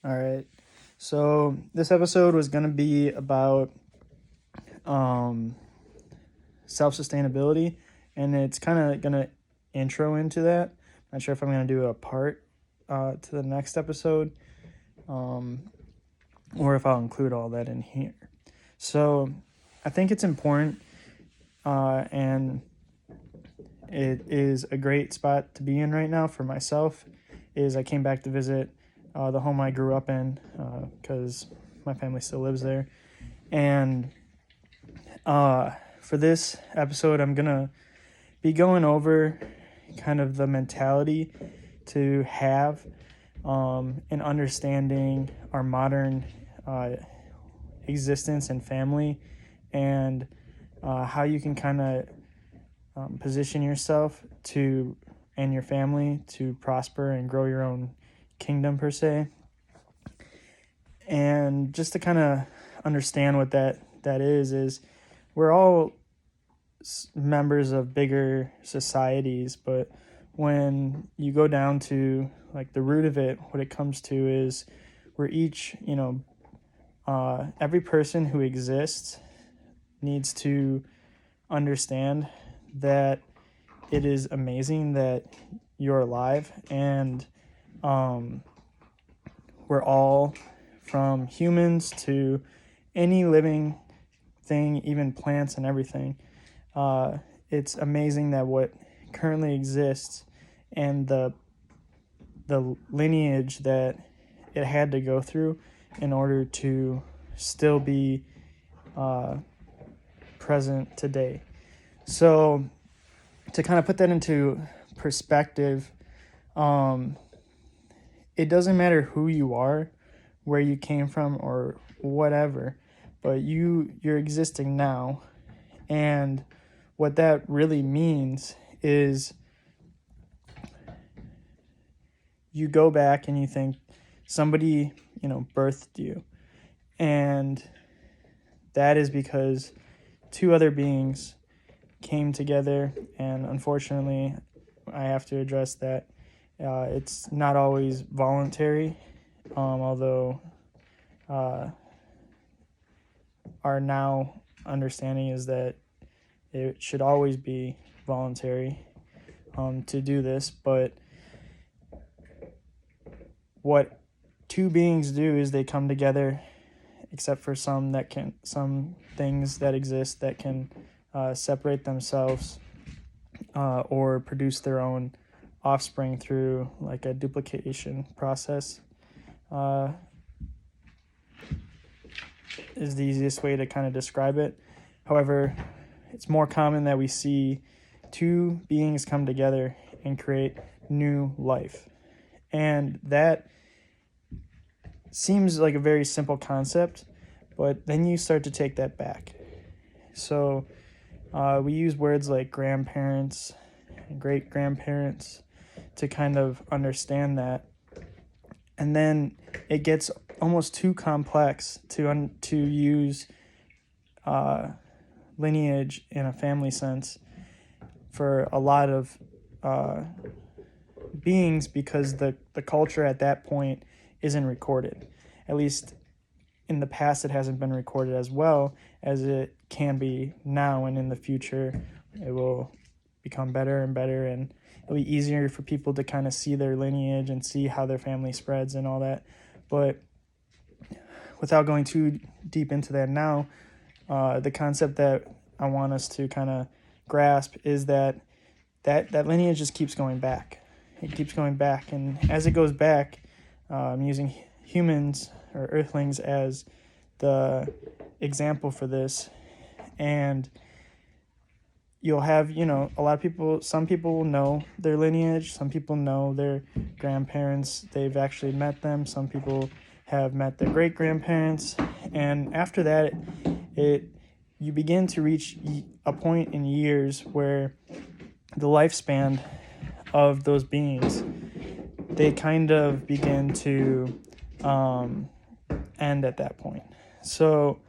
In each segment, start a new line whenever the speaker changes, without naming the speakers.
All right. So this episode was going to be about um, self-sustainability, and it's kind of going to intro into that. Not sure if I'm going to do a part to the next episode, um, or if I'll include all that in here. So I think it's important, and it is a great spot to be in right now for myself. Is I came back to visit the home I grew up in because my family still lives there. And for this episode, I'm going to be going over kind of the mentality to have in understanding our modern existence and family, and how you can kind of position yourself to and your family to prosper and grow your own kingdom per se. And just to kind of understand what that is we're all members of bigger societies, but when you go down to like the root of it, what it comes to is we're each, every person who exists needs to understand that it is amazing that you're alive, and we're all, from humans to any living thing, even plants and everything. It's amazing that what currently exists and the lineage that it had to go through in order to still be present today. So to kind of put that into perspective, it doesn't matter who you are, where you came from, or whatever, but you're existing now. And what that really means is you go back and you think somebody, birthed you. And that is because two other beings came together, and unfortunately, I have to address that. It's not always voluntary, although our now understanding is that it should always be voluntary to do this. But what two beings do is they come together, except for some things that exist that can separate themselves or produce their own offspring through like a duplication process. Is the easiest way to kind of describe it. However, it's more common that we see two beings come together and create new life. And that seems like a very simple concept, but then you start to take that back. So we use words like grandparents and great-grandparents to kind of understand that. And then it gets almost too complex to use lineage in a family sense for a lot of beings, because the culture at that point isn't recorded. At least in the past, it hasn't been recorded as well as it can be now, and in the future it will become better and better, and it'll be easier for people to kind of see their lineage and see how their family spreads and all that. But without going too deep into that now, the concept that I want us to kind of grasp is that lineage just keeps going back. It keeps going back, and as it goes back, I'm using humans or earthlings as the example for this. And you'll have, a lot of people, some people will know their lineage, some people know their grandparents, they've actually met them, some people have met their great-grandparents, and after that, you begin to reach a point in years where the lifespan of those beings, they kind of begin to end at that point. So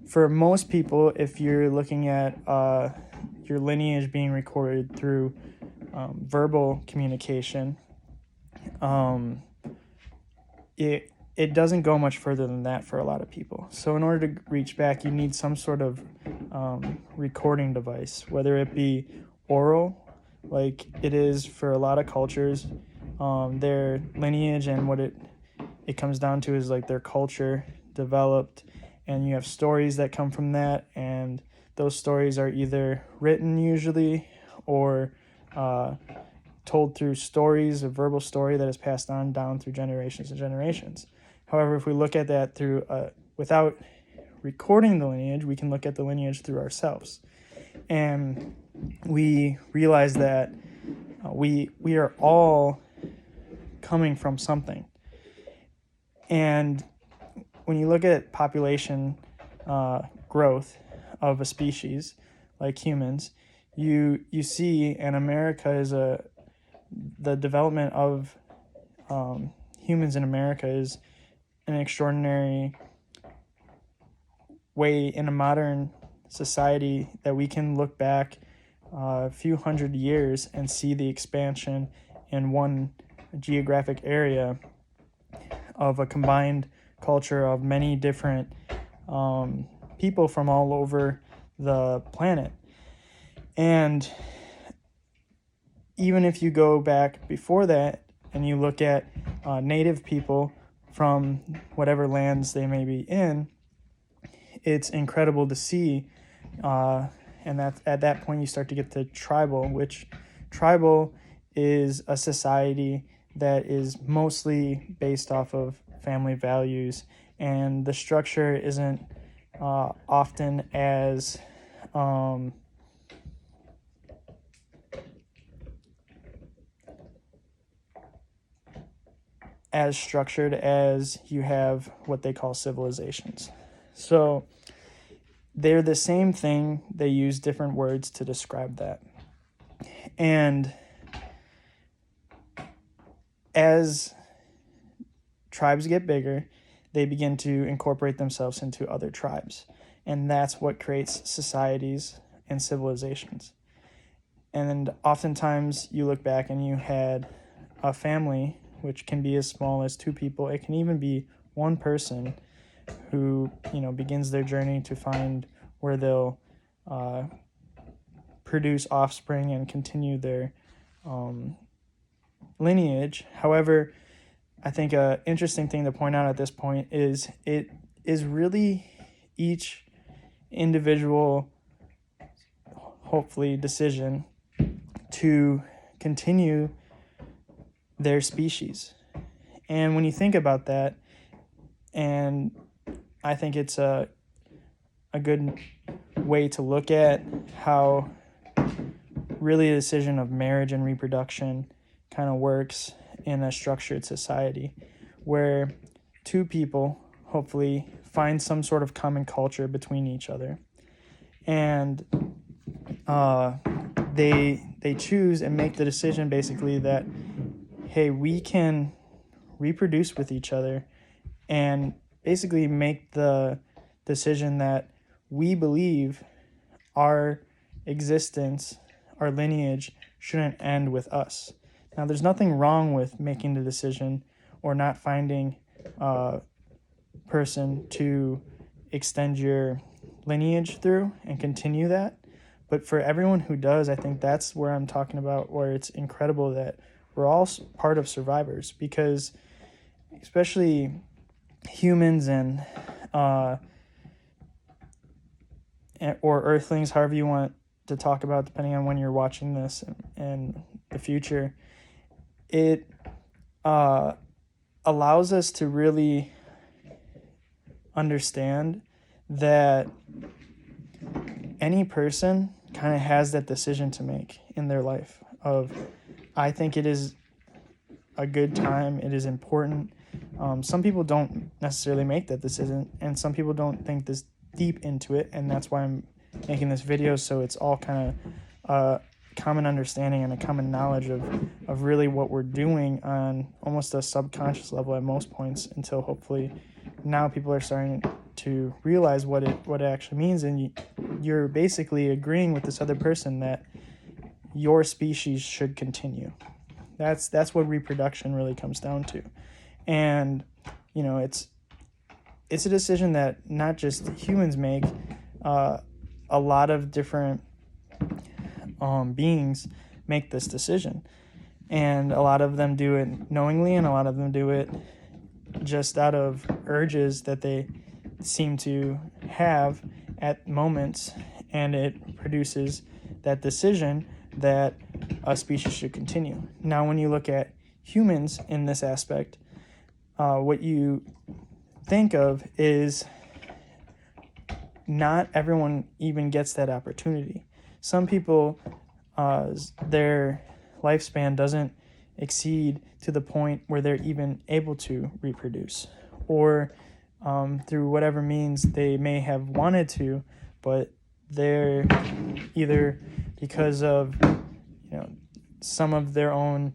for most people, if you're looking at your lineage being recorded through verbal communication, it doesn't go much further than that for a lot of people. So in order to reach back, you need some sort of recording device, whether it be oral, like it is for a lot of cultures. Their lineage and what it comes down to is like their culture developed, and you have stories that come from that, and those stories are either written usually or told through stories, a verbal story that is passed on down through generations and generations. However, if we look at that through without recording the lineage, we can look at the lineage through ourselves, and we realize that we are all coming from something. And when you look at population growth of a species like humans, you see, and America is the development of humans in America is an extraordinary way in a modern society that we can look back a few hundred years and see the expansion in one geographic area of a combined culture of many different people from all over the planet. And even if you go back before that and you look at native people from whatever lands they may be in, it's incredible to see. And that at that point you start to get to tribal, which tribal is a society that is mostly based off of family values, and the structure isn't often as structured as you have what they call civilizations. So they're the same thing, they use different words to describe that. And as tribes get bigger, they begin to incorporate themselves into other tribes. And that's what creates societies and civilizations. And oftentimes you look back and you had a family, which can be as small as 2 people. It can even be one person who, begins their journey to find where they'll produce offspring and continue their lineage. However, I think an interesting thing to point out at this point is it is really each individual, hopefully, decision to continue their species. And when you think about that, and I think it's a good way to look at how really a decision of marriage and reproduction kind of works in a structured society where 2 people hopefully find some sort of common culture between each other, and they choose and make the decision basically that, hey, we can reproduce with each other, and basically make the decision that we believe our existence, our lineage, shouldn't end with us. Now, there's nothing wrong with making the decision or not finding a person to extend your lineage through and continue that. But for everyone who does, I think that's where I'm talking about, where it's incredible that we're all part of survivors, because especially humans and or earthlings, however you want to talk about, depending on when you're watching this and the future, it allows us to really understand that any person kind of has that decision to make in their life of, I think it is a good time, it is important. Some people don't necessarily make that decision, and some people don't think this deep into it, and that's why I'm making this video, so it's all kind of common understanding and a common knowledge of really what we're doing on almost a subconscious level at most points, until hopefully now people are starting to realize what it actually means, and you're basically agreeing with this other person that your species should continue. That's what reproduction really comes down to. And it's a decision that not just humans make. A lot of different beings make this decision, and a lot of them do it knowingly, and a lot of them do it just out of urges that they seem to have at moments, and it produces that decision that a species should continue. Now, when you look at humans in this aspect, what you think of is not everyone even gets that opportunity. Some people, their lifespan doesn't exceed to the point where they're even able to reproduce, or through whatever means they may have wanted to, but they're either because of some of their own